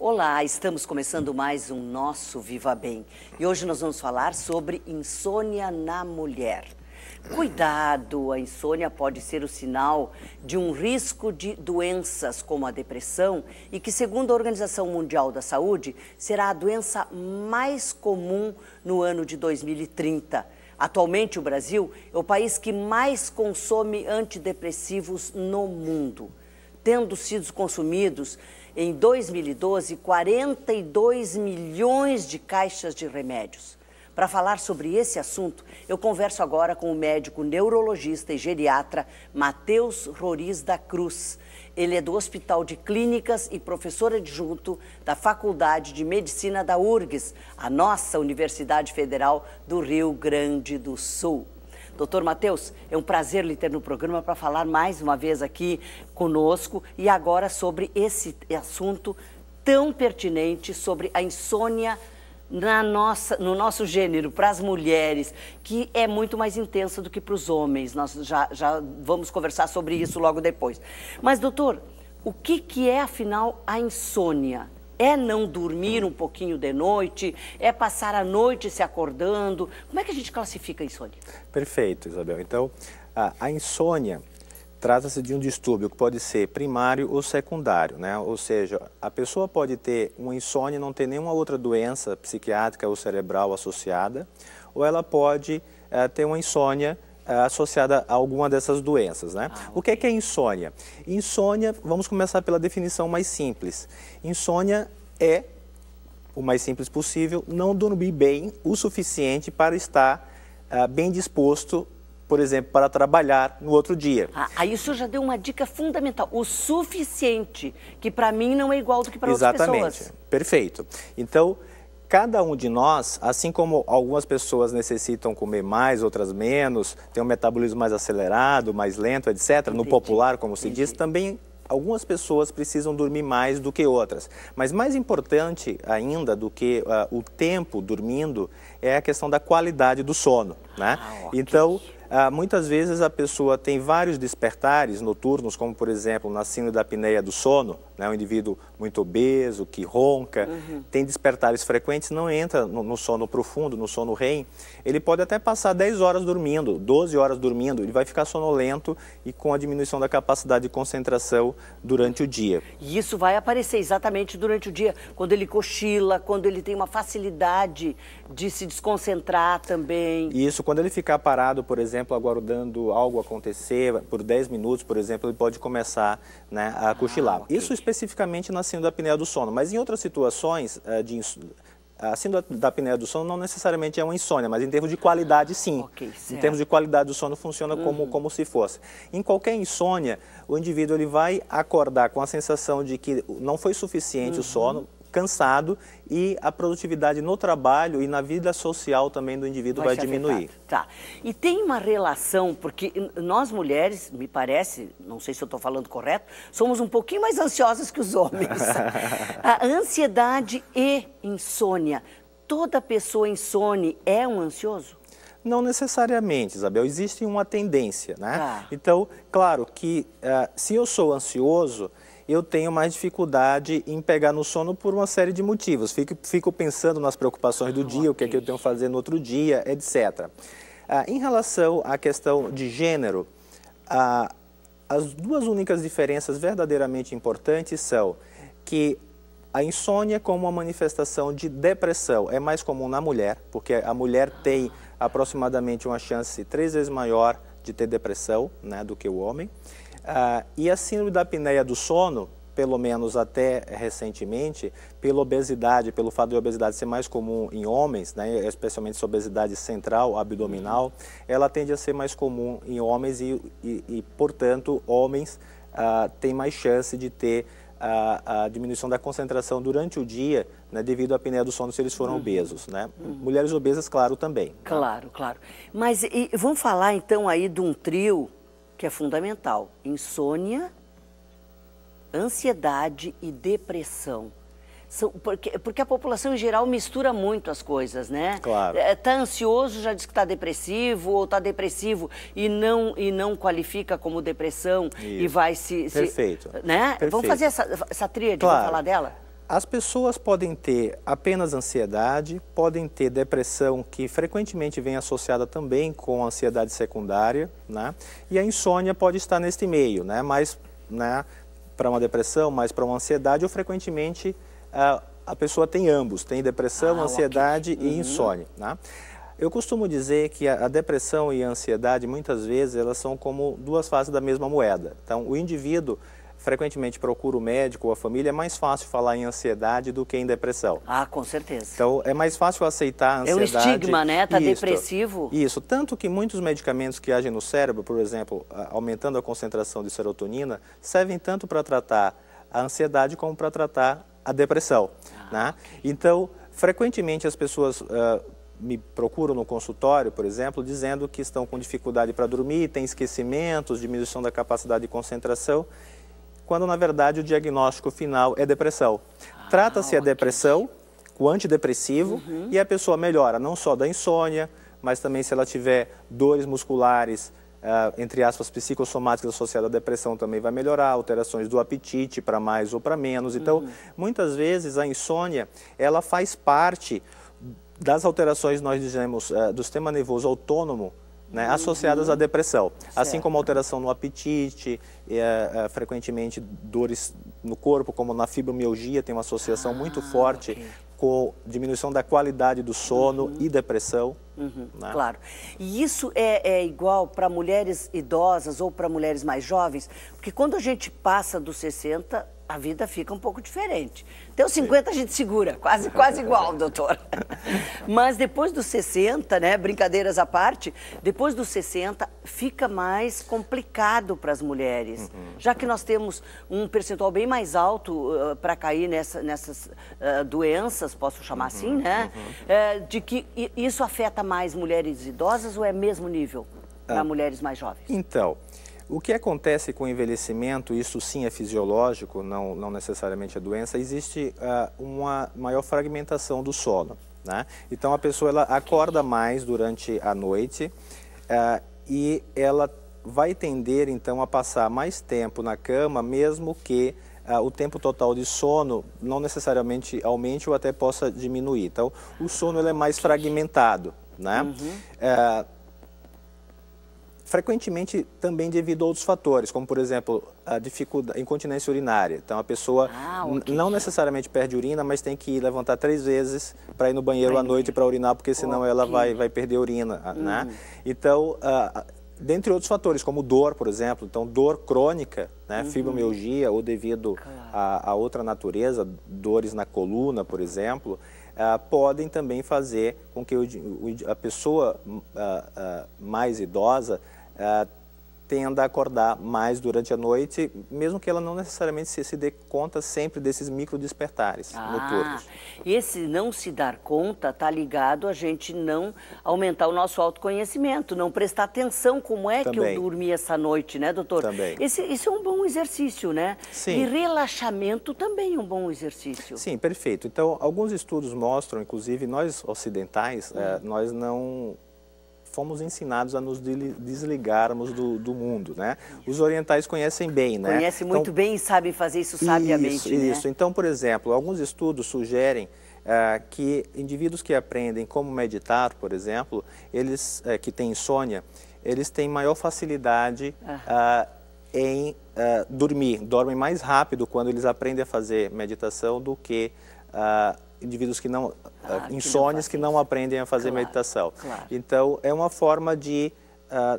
Olá, estamos começando mais um Nosso Viva Bem e hoje nós vamos falar sobre insônia na mulher. Cuidado, a insônia pode ser o sinal de um risco de doenças como a depressão e que, segundo a Organização Mundial da Saúde, será a doença mais comum no ano de 2030. Atualmente, o Brasil é o país que mais consome antidepressivos no mundo, tendo sido consumidos em 2012 42 milhões de caixas de remédios. Para falar sobre esse assunto, eu converso agora com o médico neurologista e geriatra Matheus Roriz da Cruz. Ele é do Hospital de Clínicas e professor adjunto da Faculdade de Medicina da URGS, a nossa Universidade Federal do Rio Grande do Sul. Doutor Matheus, é um prazer lhe ter no programa para falar mais uma vez aqui conosco e agora sobre esse assunto tão pertinente, sobre a insônia no nosso gênero, para as mulheres, que é muito mais intensa do que para os homens. Nós já vamos conversar sobre isso logo depois. Mas, doutor, o que é, afinal, a insônia? É não dormir um pouquinho de noite? É passar a noite se acordando? Como é que a gente classifica a insônia? Perfeito, Isabel. Então, a insônia trata-se de um distúrbio que pode ser primário ou secundário, né? Ou seja, a pessoa pode ter uma insônia e não ter nenhuma outra doença psiquiátrica ou cerebral associada, ou ela pode ter uma insônia associada a alguma dessas doenças, né? O que é insônia? Insônia, vamos começar pela definição mais simples. Insônia é, o mais simples possível, não dormir bem o suficiente para estar bem disposto, por exemplo, para trabalhar no outro dia. Aí o senhor já deu uma dica fundamental, o suficiente, que para mim não é igual do que para outras pessoas. Exatamente, perfeito. Então, cada um de nós, assim como algumas pessoas necessitam comer mais, outras menos, tem um metabolismo mais acelerado, mais lento, etc., no popular, como se diz, também algumas pessoas precisam dormir mais do que outras. Mas mais importante ainda do que o tempo dormindo é a questão da qualidade do sono, né? Okay. Então, muitas vezes a pessoa tem vários despertares noturnos, como por exemplo na síndrome da apneia do sono, né, um indivíduo muito obeso, que ronca, tem despertares frequentes, não entra no sono profundo, no sono REM, ele pode até passar 10 horas dormindo, 12 horas dormindo, ele vai ficar sonolento e com a diminuição da capacidade de concentração durante o dia. E isso vai aparecer exatamente durante o dia, quando ele cochila, quando ele tem uma facilidade de se desconcentrar também. Isso, quando ele ficar parado, por exemplo, aguardando algo acontecer, por 10 minutos, por exemplo, ele pode começar, né, a cochilar. Okay. Isso especificamente na síndrome da apneia do sono, mas em outras situações, a síndrome da apneia do sono não necessariamente é uma insônia, mas em termos de qualidade, sim. Okay, em termos de qualidade do sono, funciona como se fosse. Em qualquer insônia, o indivíduo ele vai acordar com a sensação de que não foi suficiente o sono, cansado, e a produtividade no trabalho e na vida social também do indivíduo vai diminuir. Tá. E tem uma relação, porque nós mulheres, me parece, não sei se eu estou falando correto, somos um pouquinho mais ansiosas que os homens. A ansiedade e insônia. Toda pessoa insone é um ansioso? Não necessariamente, Isabel. Existe uma tendência, né? Então, claro que se eu sou ansioso, eu tenho mais dificuldade em pegar no sono por uma série de motivos. Fico pensando nas preocupações do dia, o que é que eu tenho que fazer no outro dia, etc. Em relação à questão de gênero, as duas únicas diferenças verdadeiramente importantes são que a insônia como uma manifestação de depressão é mais comum na mulher, porque a mulher tem aproximadamente uma chance 3 vezes maior de ter depressão, né, do que o homem. E a síndrome da apneia do sono, pelo menos até recentemente, pela obesidade, pelo fato de a obesidade ser mais comum em homens, né, especialmente essa obesidade central, abdominal, ela tende a ser mais comum em homens e portanto, homens têm mais chance de ter a diminuição da concentração durante o dia, né, devido à apneia do sono se eles foram obesos, né? Mulheres obesas, claro, também. Claro, claro. Mas vamos falar então aí de um trio que é fundamental: insônia, ansiedade e depressão. Porque a população em geral mistura muito as coisas, né? Claro. Está ansioso, já diz que está depressivo, ou está depressivo e não qualifica como depressão. Isso. E vai se... Perfeito. Né? Perfeito. Vamos fazer essa tríade, claro. Vamos falar dela? As pessoas podem ter apenas ansiedade, podem ter depressão, que frequentemente vem associada também com ansiedade secundária, né? E a insônia pode estar neste meio, né? Mais, né, para uma depressão, mais para uma ansiedade, ou frequentemente a pessoa tem ambos, tem depressão, ansiedade e insônia, né? Eu costumo dizer que a depressão e a ansiedade, muitas vezes, elas são como duas faces da mesma moeda. Então, o indivíduo frequentemente procura o médico ou a família, é mais fácil falar em ansiedade do que em depressão. Ah, com certeza. Então, é mais fácil aceitar a ansiedade. É um estigma, né? Tá depressivo. Isso, tanto que muitos medicamentos que agem no cérebro, por exemplo, aumentando a concentração de serotonina, servem tanto para tratar a ansiedade como para tratar a depressão, né? Okay. Então, frequentemente as pessoas me procuram no consultório, por exemplo, dizendo que estão com dificuldade para dormir, têm esquecimentos, diminuição da capacidade de concentração, quando na verdade o diagnóstico final é depressão. Trata-se a depressão com antidepressivo e a pessoa melhora não só da insônia, mas também se ela tiver dores musculares, entre aspas, psicossomáticas associadas à depressão também vai melhorar, alterações do apetite para mais ou para menos. Então, muitas vezes a insônia, ela faz parte das alterações, nós dizemos, do sistema nervoso autônomo, né, associadas à depressão. Certo. Assim como alteração no apetite, frequentemente dores no corpo, como na fibromialgia, tem uma associação muito forte com diminuição da qualidade do sono e depressão. Né? Claro. E isso é igual para mulheres idosas ou para mulheres mais jovens? Porque quando a gente passa dos 60, a vida fica um pouco diferente. Até os 50 a gente segura, quase igual, doutor. Mas depois dos 60, né, brincadeiras à parte, depois dos 60 fica mais complicado para as mulheres. Já que nós temos um percentual bem mais alto para cair nessas doenças, posso chamar assim, né? De que isso afeta mais mulheres idosas ou é mesmo nível para mulheres mais jovens? Então, o que acontece com o envelhecimento, isso sim é fisiológico, não necessariamente a doença, existe uma maior fragmentação do sono, né? Então a pessoa ela acorda mais durante a noite e ela vai tender então a passar mais tempo na cama, mesmo que o tempo total de sono não necessariamente aumente ou até possa diminuir. Então o sono ele é mais fragmentado, né? Frequentemente também devido a outros fatores, como por exemplo a dificuldade, incontinência urinária. Então a pessoa não necessariamente perde urina, mas tem que levantar 3 vezes para ir no banheiro à noite para urinar, porque senão ela vai perder urina, né? Então, dentre outros fatores, como dor, por exemplo, então dor crônica, né, fibromialgia ou devido a outra natureza, dores na coluna, por exemplo, podem também fazer com que a pessoa mais idosa tenda a acordar mais durante a noite, mesmo que ela não necessariamente se dê conta sempre desses micro despertares noturnos. Esse não se dar conta está ligado a gente não aumentar o nosso autoconhecimento, não prestar atenção como é que eu dormi essa noite, né, doutor? Também. Isso é um bom exercício, né? Sim. E relaxamento também é um bom exercício. Sim, perfeito. Então, alguns estudos mostram, inclusive nós ocidentais, nós não fomos ensinados a nos desligarmos do mundo, né? Os orientais conhecem bem, né? Conhecem muito bem e sabem fazer isso sabiamente, né? Isso. Então, por exemplo, alguns estudos sugerem que indivíduos que aprendem como meditar, por exemplo, eles que têm insônia, eles têm maior facilidade em dormir, dormem mais rápido quando eles aprendem a fazer meditação do que indivíduos que não, insônios que não aprendem a fazer meditação. Então, é uma forma de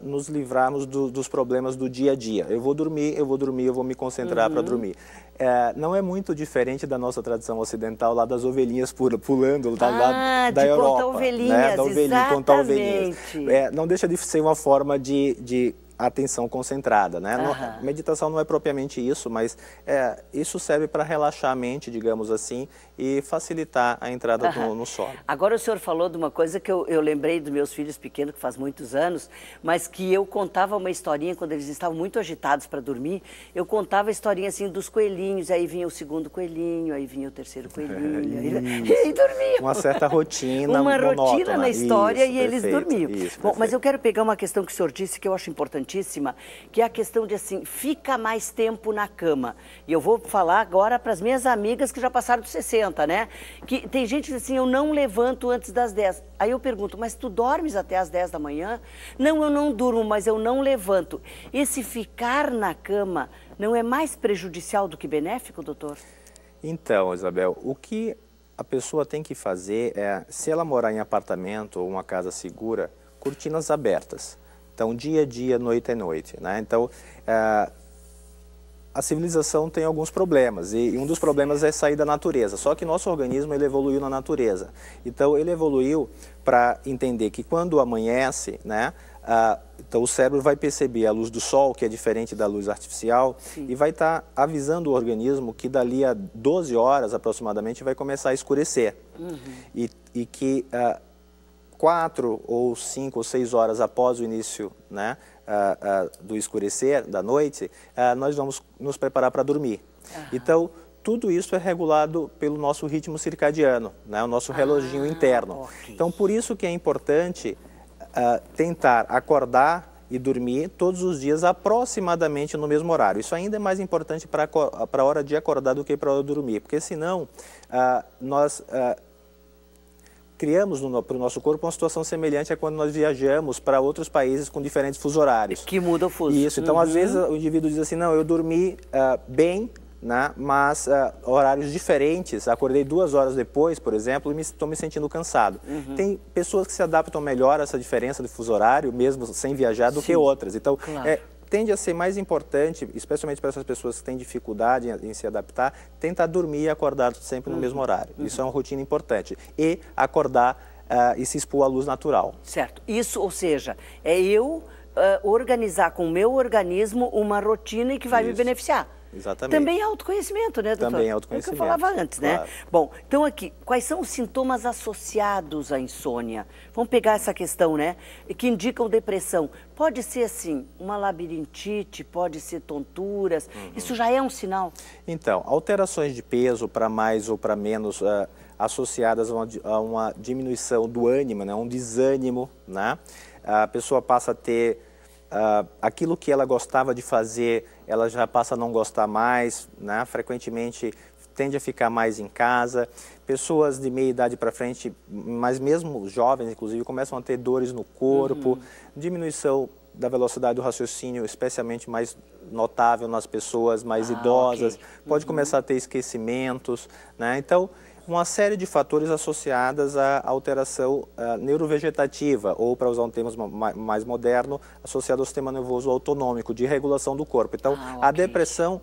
nos livrarmos dos problemas do dia a dia. Eu vou dormir, eu vou me concentrar para dormir. Não é muito diferente da nossa tradição ocidental, lá das ovelhinhas pulando lá da Europa. Contar ovelhinhas, né? Da ovelhinha, contar ovelhinhas. Não deixa de ser uma forma de atenção concentrada, né? Meditação não é propriamente isso, mas isso serve para relaxar a mente, digamos assim, e facilitar a entrada no sono. Agora o senhor falou de uma coisa que eu lembrei dos meus filhos pequenos, que faz muitos anos, mas que eu contava uma historinha quando eles estavam muito agitados para dormir, eu contava a historinha assim dos coelhinhos, aí vinha o segundo coelhinho, aí vinha o terceiro coelhinho, e dormiam. Uma certa rotina Uma monótona. rotina na história e eles perfeito, dormiam. Bom, mas eu quero pegar uma questão que o senhor disse que eu acho importante. importantíssima, que é a questão de, assim, fica mais tempo na cama. E eu vou falar agora para as minhas amigas que já passaram dos 60, né? Que tem gente que diz assim, eu não levanto antes das 10. Aí eu pergunto, mas tu dormes até as 10 da manhã? Não, eu não durmo, mas eu não levanto. Esse ficar na cama não é mais prejudicial do que benéfico, doutor? Então, Isabel, o que a pessoa tem que fazer é, se ela morar em apartamento ou uma casa segura, cortinas abertas. Então, dia a dia, noite a noite, né? Então, a civilização tem alguns problemas e um dos problemas é sair da natureza. Só que nosso organismo ele evoluiu na natureza. Então, ele evoluiu para entender que quando amanhece, né? Então o cérebro vai perceber a luz do sol, que é diferente da luz artificial, sim, e vai estar avisando o organismo que dali a 12 horas aproximadamente vai começar a escurecer. Uhum. E que 4 ou 5 ou 6 horas após o início, né, do escurecer da noite, nós vamos nos preparar para dormir. Uhum. Então, tudo isso é regulado pelo nosso ritmo circadiano, né, o nosso reloginho interno. Okay. Então, por isso que é importante tentar acordar e dormir todos os dias aproximadamente no mesmo horário. Isso ainda é mais importante para a hora de acordar do que para a hora de dormir, porque senão nós criamos para o nosso corpo uma situação semelhante a quando nós viajamos para outros países com diferentes fusos horários. Que muda o fuso. Isso, então às vezes o indivíduo diz assim, não, eu dormi bem, né, mas horários diferentes, acordei 2 horas depois, por exemplo, e estou me sentindo cansado. Uhum. Tem pessoas que se adaptam melhor a essa diferença de fuso horário, mesmo sem viajar, do que outras. Então, claro, tende a ser mais importante, especialmente para essas pessoas que têm dificuldade em se adaptar, tentar dormir e acordar sempre no mesmo horário. Isso é uma rotina importante. E acordar e se expor à luz natural. Certo. Isso, ou seja, é eu organizar com o meu organismo uma rotina que vai me beneficiar. Exatamente. Também é autoconhecimento, né, doutor? Também é autoconhecimento. É o que eu falava antes, né? Claro. Bom, então aqui, quais são os sintomas associados à insônia? Vamos pegar essa questão, né? Que indicam depressão. Pode ser, assim, uma labirintite, pode ser tonturas. Isso já é um sinal? Então, alterações de peso para mais ou para menos associadas a uma diminuição do ânimo, né? Um desânimo, né? A pessoa passa a ter aquilo que ela gostava de fazer, ela já passa a não gostar mais, né? Frequentemente tende a ficar mais em casa. Pessoas de meia idade para frente, mas mesmo jovens, inclusive, começam a ter dores no corpo, diminuição da velocidade do raciocínio, especialmente mais notável nas pessoas mais idosas, pode começar a ter esquecimentos, né? Então, uma série de fatores associados à alteração neurovegetativa, ou, para usar um termo mais moderno, associado ao sistema nervoso autonômico, de regulação do corpo. Então, a depressão,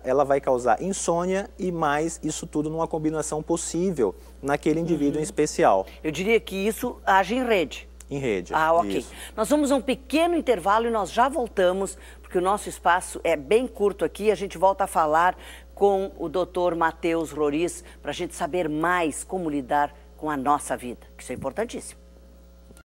ela vai causar insônia e mais isso tudo numa combinação possível naquele indivíduo em especial. Eu diria que isso age em rede. Em rede. Ok. Isso. Nós vamos a um pequeno intervalo e nós já voltamos, porque o nosso espaço é bem curto aqui. A gente volta a falar com o Dr. Matheus Roriz para a gente saber mais como lidar com a nossa vida, que isso é importantíssimo.